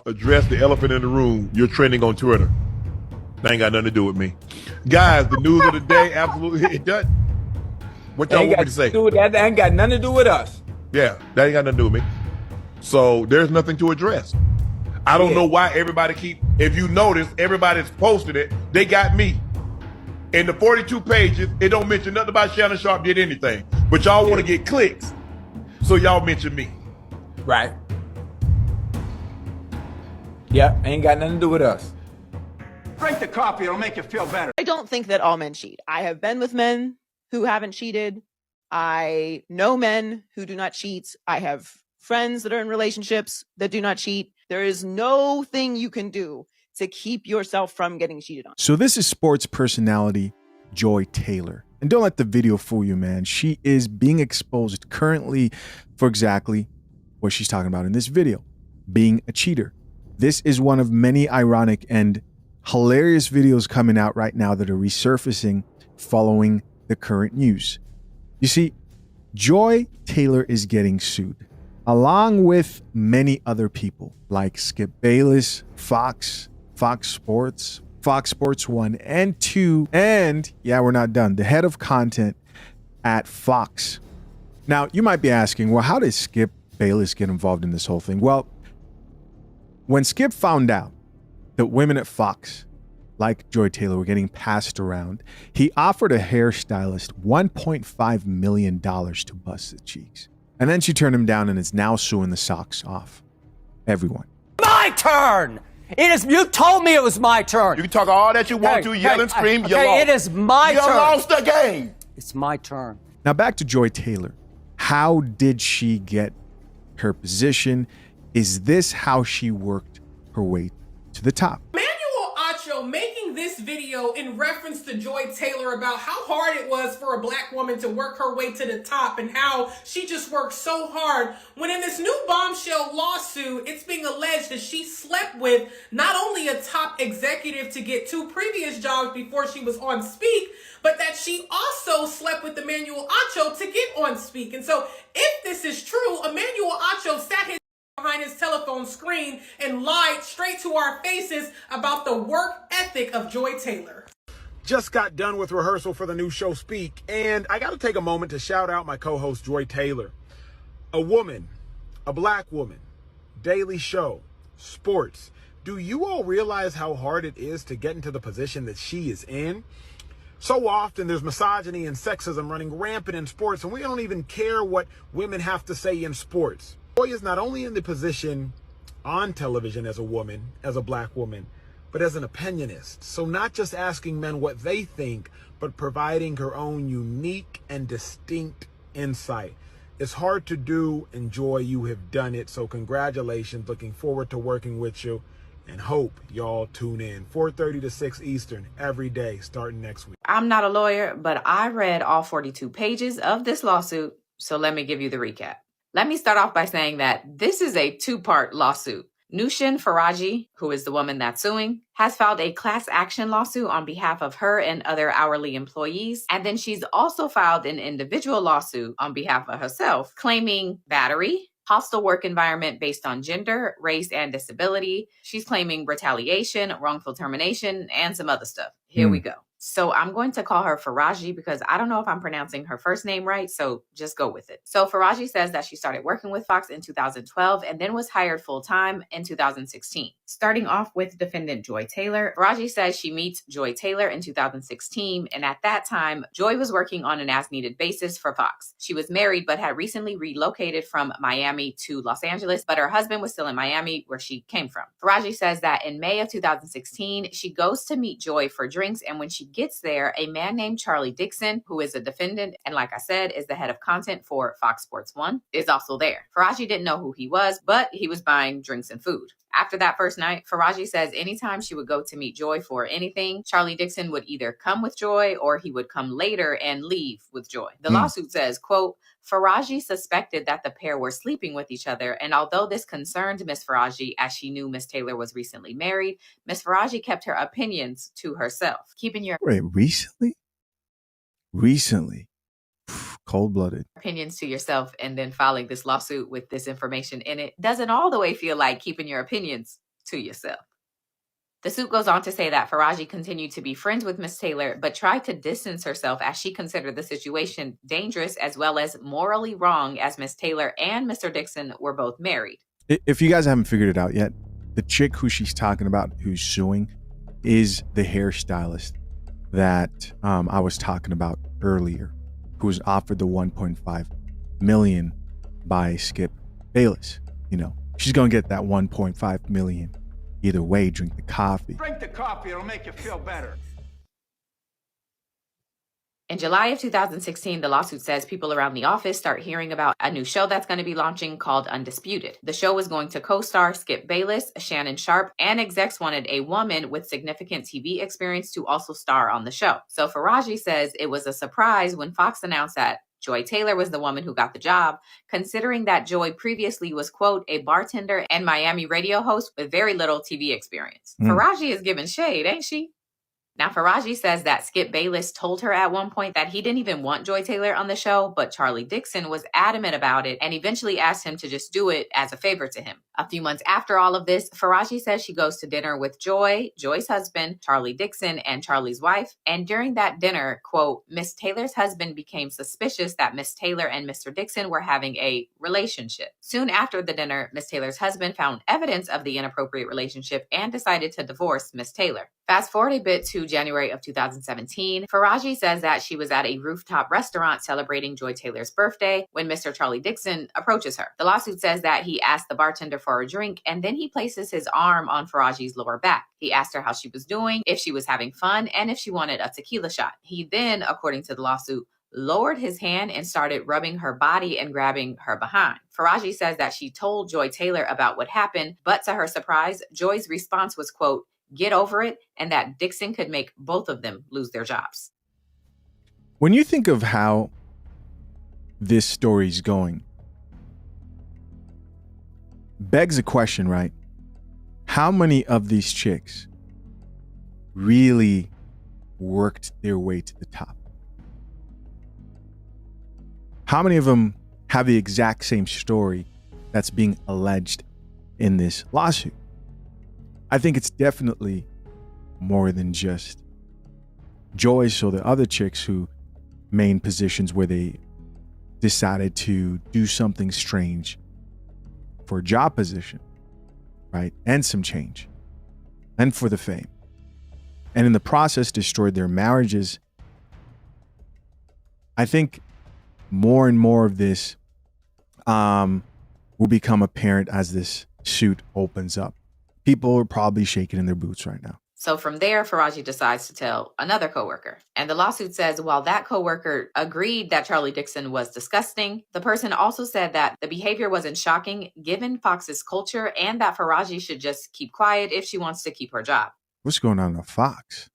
Address the elephant in the room. You're trending on Twitter. That ain't got nothing to do with me. Guys, the news of the day, absolutely, it does. What y'all want me to say? That ain't got nothing to do with us. Yeah, that ain't got nothing to do with me. So there's nothing to address. I don't know why everybody if you notice, everybody's posted it. They got me. In the 42 pages, it don't mention nothing about Shannon Sharpe did anything. But y'all want to get clicks. So y'all mention me. Right. Yeah, ain't got nothing to do with us. Drink the coffee, it'll make you feel better. I don't think that all men cheat. I have been with men who haven't cheated. I know men who do not cheat. I have friends that are in relationships that do not cheat. There is no thing you can do to keep yourself from getting cheated on. So this is sports personality Joy Taylor. And don't let the video fool you, man. She is being exposed currently for exactly what she's talking about in this video, being a cheater. This is one of many ironic and hilarious videos coming out right now that are resurfacing following the current news. You see, Joy Taylor is getting sued, along with many other people like Skip Bayless, Fox Sports, Fox Sports 1 and 2, and yeah, we're not done, the head of content at Fox. Now, you might be asking, well, how did Skip Bayless get involved in this whole thing? Well, when Skip found out that women at Fox, like Joy Taylor, were getting passed around, he offered a hairstylist $1.5 million to bust the cheeks. And then she turned him down and is now suing the socks off everyone. My turn! It is. You told me it was my turn. You can talk all that you want to, yell and scream, you lost. It is my turn. You lost the game. It's my turn. Now back to Joy Taylor. How did she get her position? Is this how she worked her way to the top? Making this video in reference to Joy Taylor about how hard it was for a black woman to work her way to the top and how she just worked so hard, when in this new bombshell lawsuit, it's being alleged that she slept with not only a top executive to get 2 previous jobs before she was on Speak, but that she also slept with Emmanuel Acho to get on Speak. And so if this is true, Emmanuel Acho sat his behind his telephone screen and lied straight to our faces about the work ethic of Joy Taylor. Just got done with rehearsal for the new show Speak, and I got to take a moment to shout out my co-host Joy Taylor. A woman, a black woman, daily show, sports. Do you all realize how hard it is to get into the position that she is in? So often there's misogyny and sexism running rampant in sports, and we don't even care what women have to say in sports. Joy is not only in the position on television as a woman, as a black woman, but as an opinionist. So not just asking men what they think, but providing her own unique and distinct insight. It's hard to do, and Joy, you have done it. So congratulations. Looking forward to working with you, and hope y'all tune in 4:30 to 6 Eastern every day starting next week. I'm not a lawyer, but I read all 42 pages of this lawsuit. So let me give you the recap. Let me start off by saying that this is a 2-part lawsuit. Nushin Faraji, who is the woman that's suing, has filed a class action lawsuit on behalf of her and other hourly employees. And then she's also filed an individual lawsuit on behalf of herself, claiming battery, hostile work environment based on gender, race, and disability. She's claiming retaliation, wrongful termination, and some other stuff. Here we go. So I'm going to call her Faraji because I don't know if I'm pronouncing her first name right, so just go with it. So Faraji says that she started working with Fox in 2012 and then was hired full-time in 2016. Starting off with defendant Joy Taylor, Faraji says she meets Joy Taylor in 2016, and at that time, Joy was working on an as-needed basis for Fox. She was married but had recently relocated from Miami to Los Angeles, but her husband was still in Miami where she came from. Faraji says that in May of 2016, she goes to meet Joy for drinks, and when she gets there, a man named Charlie Dixon, who is a defendant and, like I said, is the head of content for Fox Sports 1, is also there. Faraji didn't know who he was, but he was buying drinks and food. After that first night, Faraji says anytime she would go to meet Joy for anything, Charlie Dixon would either come with Joy or he would come later and leave with Joy. The lawsuit says, quote, Faraji suspected that the pair were sleeping with each other, and although this concerned Miss Faraji as she knew Miss Taylor was recently married, Miss Faraji kept her opinions to herself. Keeping your Recently? Cold-blooded. Opinions to yourself and then filing this lawsuit with this information in it doesn't all the way feel like keeping your opinions to yourself. The suit goes on to say that Faraji continued to be friends with Miss Taylor, but tried to distance herself as she considered the situation dangerous as well as morally wrong, as Miss Taylor and Mr. Dixon were both married. If you guys haven't figured it out yet, the chick who she's talking about who's suing is the hairstylist that I was talking about earlier, who was offered the $1.5 million by Skip Bayless. You know, she's gonna get that $1.5 million either way. Drink the coffee. Drink the coffee, it'll make you feel better. In July of 2016, the lawsuit says people around the office start hearing about a new show that's going to be launching called Undisputed. The show was going to co-star Skip Bayless, Shannon Sharpe, and execs wanted a woman with significant TV experience to also star on the show. So Faraji says it was a surprise when Fox announced that Joy Taylor was the woman who got the job, considering that Joy previously was, quote, a bartender and Miami radio host with very little TV experience. Faraji is giving shade, ain't she? Now, Faraji says that Skip Bayless told her at one point that he didn't even want Joy Taylor on the show, but Charlie Dixon was adamant about it and eventually asked him to just do it as a favor to him. A few months after all of this, Faraji says she goes to dinner with Joy, Joy's husband, Charlie Dixon, and Charlie's wife. And during that dinner, quote, Miss Taylor's husband became suspicious that Miss Taylor and Mr. Dixon were having a relationship. Soon after the dinner, Miss Taylor's husband found evidence of the inappropriate relationship and decided to divorce Miss Taylor. Fast forward a bit to January of 2017, Faraji says that she was at a rooftop restaurant celebrating Joy Taylor's birthday when Mr. Charlie Dixon approaches her. The lawsuit says that he asked the bartender for a drink and then he places his arm on Faraji's lower back. He asked her how she was doing, if she was having fun, and if she wanted a tequila shot. He then, according to the lawsuit, lowered his hand and started rubbing her body and grabbing her behind. Faraji says that she told Joy Taylor about what happened, but to her surprise, Joy's response was, quote, get over it, and that Dixon could make both of them lose their jobs. When you think of how this story's going, begs a question, right? How many of these chicks really worked their way to the top? How many of them have the exact same story that's being alleged in this lawsuit? I think it's definitely more than just Joyce or the other chicks who main positions where they decided to do something strange for a job position, right? And some change, and for the fame. And in the process, destroyed their marriages. I think more and more of this will become apparent as this suit opens up. People are probably shaking in their boots right now. So from there, Faraji decides to tell another coworker. And the lawsuit says while that coworker agreed that Charlie Dixon was disgusting, the person also said that the behavior wasn't shocking given Fox's culture and that Faraji should just keep quiet if she wants to keep her job. What's going on at Fox?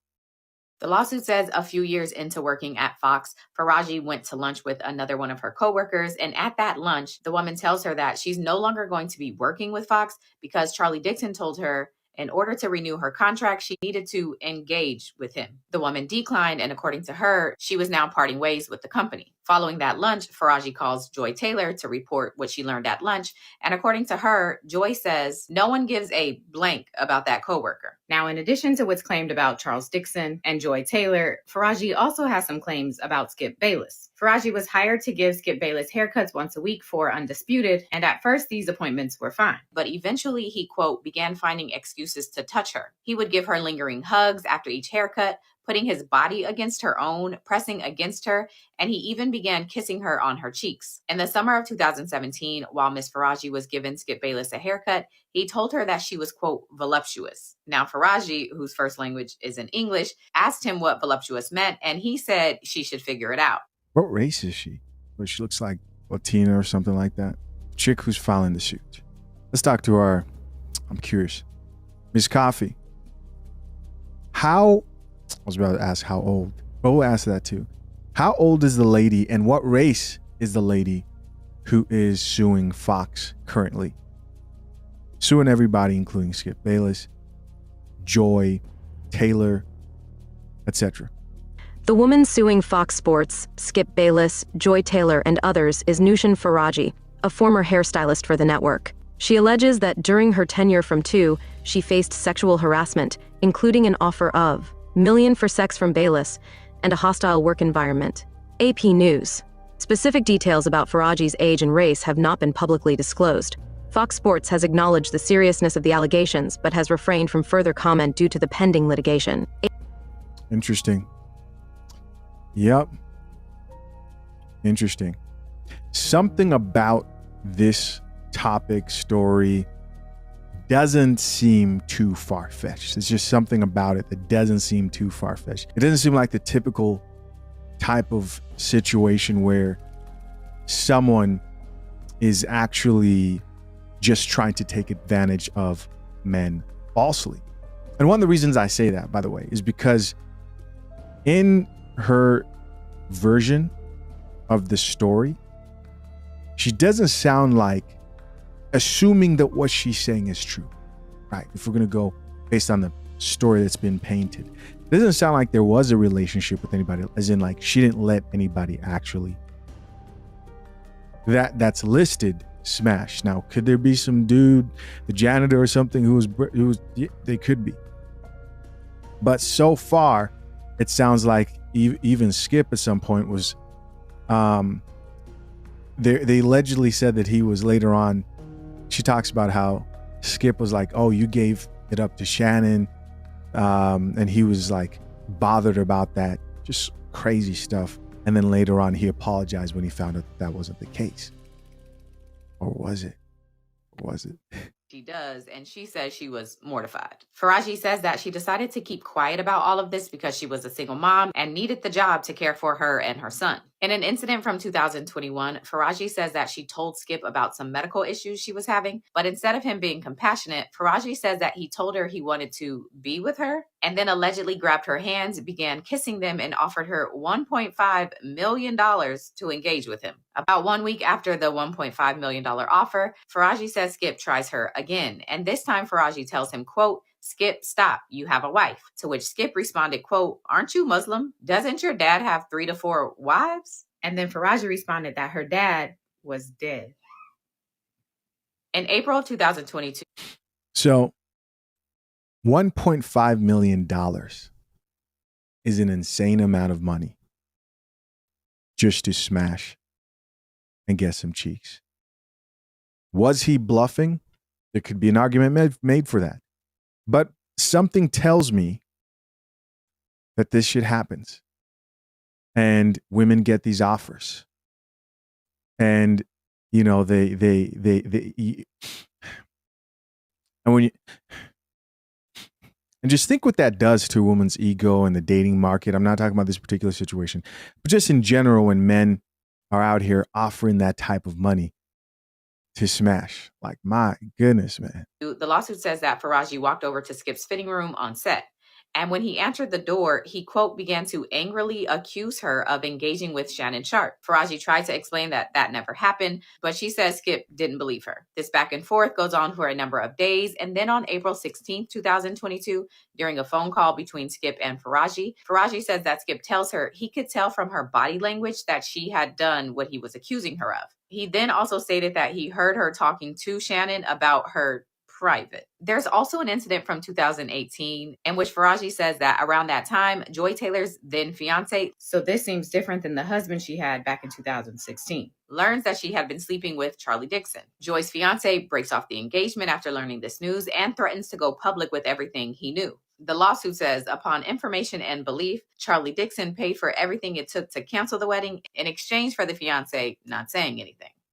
The lawsuit says a few years into working at Fox, Faraji went to lunch with another one of her coworkers. And at that lunch, the woman tells her that she's no longer going to be working with Fox because Charlie Dixon told her in order to renew her contract, she needed to engage with him. The woman declined, and according to her, she was now parting ways with the company. Following that lunch, Faraji calls Joy Taylor to report what she learned at lunch. And according to her, Joy says no one gives a blank about that coworker. Now, in addition to what's claimed about Charles Dixon and Joy Taylor, Faraji also has some claims about Skip Bayless. Faraji was hired to give Skip Bayless haircuts once a week for Undisputed, and at first these appointments were fine. But eventually he, quote, began finding excuses to touch her. He would give her lingering hugs after each haircut, putting his body against her own, pressing against her, and he even began kissing her on her cheeks. In the summer of 2017, while Miss Faraji was giving Skip Bayless a haircut, he told her that she was, quote, voluptuous. Now, Faraji, whose first language is in English, asked him what voluptuous meant, and he said she should figure it out. What race is she? Well, she looks like Latina or something like that. Chick who's filing the suit. Let's talk to our, I'm curious, Miss Coffee. I was about to ask how old, but we'll ask that too. How old is the lady and what race is the lady who is suing Fox currently? Suing everybody, including Skip Bayless, Joy, Taylor, etc. The woman suing Fox Sports, Skip Bayless, Joy Taylor, and others is Nushin Faraji, a former hairstylist for the network. She alleges that during her tenure from 2, she faced sexual harassment, including an offer of $1 million for sex from Bayless and a hostile work environment. AP News. Specific details about Faraji's age and race have not been publicly disclosed. Fox Sports has acknowledged the seriousness of the allegations, but has refrained from further comment due to the pending litigation. Interesting. Yep. Interesting. Something about this topic, story, doesn't seem too far-fetched. It's just something about it that doesn't seem too far-fetched. It doesn't seem like the typical type of situation where someone is actually just trying to take advantage of men falsely. And one of the reasons I say that, by the way, is because in her version of the story, she doesn't sound like, assuming that what she's saying is true, right? If we're going to go based on the story that's been painted, it doesn't sound like there was a relationship with anybody, as in like she didn't let anybody actually that's listed smash. Now, could there be some dude, the janitor or something, who was yeah, they could be. But so far, it sounds like even Skip at some point was, they allegedly said that he was later on, she talks about how Skip was like, oh, you gave it up to Shannon. And he was like bothered about that, just crazy stuff. And then later on, he apologized when he found out that wasn't the case. Or was it? Or was it? She does, and she says she was mortified. Faraji says that she decided to keep quiet about all of this because she was a single mom and needed the job to care for her and her son. In an incident from 2021, Faraji says that she told Skip about some medical issues she was having, but instead of him being compassionate, Faraji says that he told her he wanted to be with her and then allegedly grabbed her hands, began kissing them, and offered her $1.5 million to engage with him. About 1 week after the $1.5 million offer, Faraji says Skip tries her again, and this time Faraji tells him, quote, Skip, stop, you have a wife. To which Skip responded, quote, aren't you Muslim? Doesn't your dad have 3 to 4 wives? And then Faraji responded that her dad was dead. In April 2022. So $1.5 million is an insane amount of money just to smash and get some cheeks. Was he bluffing? There could be an argument made for that. But something tells me that this shit happens. And women get these offers. And, you know, they and when you, and just think what that does to a woman's ego and the dating market. I'm not talking about this particular situation, but just in general, when men are out here offering that type of money to smash. Like, my goodness, man. The lawsuit says that Faraji walked over to Skip's fitting room on set. And when he answered the door, he, quote, began to angrily accuse her of engaging with Shannon Sharpe. Faraji tried to explain that that never happened, but she says Skip didn't believe her. This back and forth goes on for a number of days. And then on April 16th, 2022, during a phone call between Skip and Faraji, Faraji says that Skip tells her he could tell from her body language that she had done what he was accusing her of. He then also stated that he heard her talking to Shannon about her private. There's also an incident from 2018 in which Faraji says that around that time, Joy Taylor's then fiance, so this seems different than the husband she had back in 2016, learns that she had been sleeping with Charlie Dixon. Joy's fiance breaks off the engagement after learning this news and threatens to go public with everything he knew. The lawsuit says, upon information and belief, Charlie Dixon paid for everything it took to cancel the wedding in exchange for the fiance not saying anything.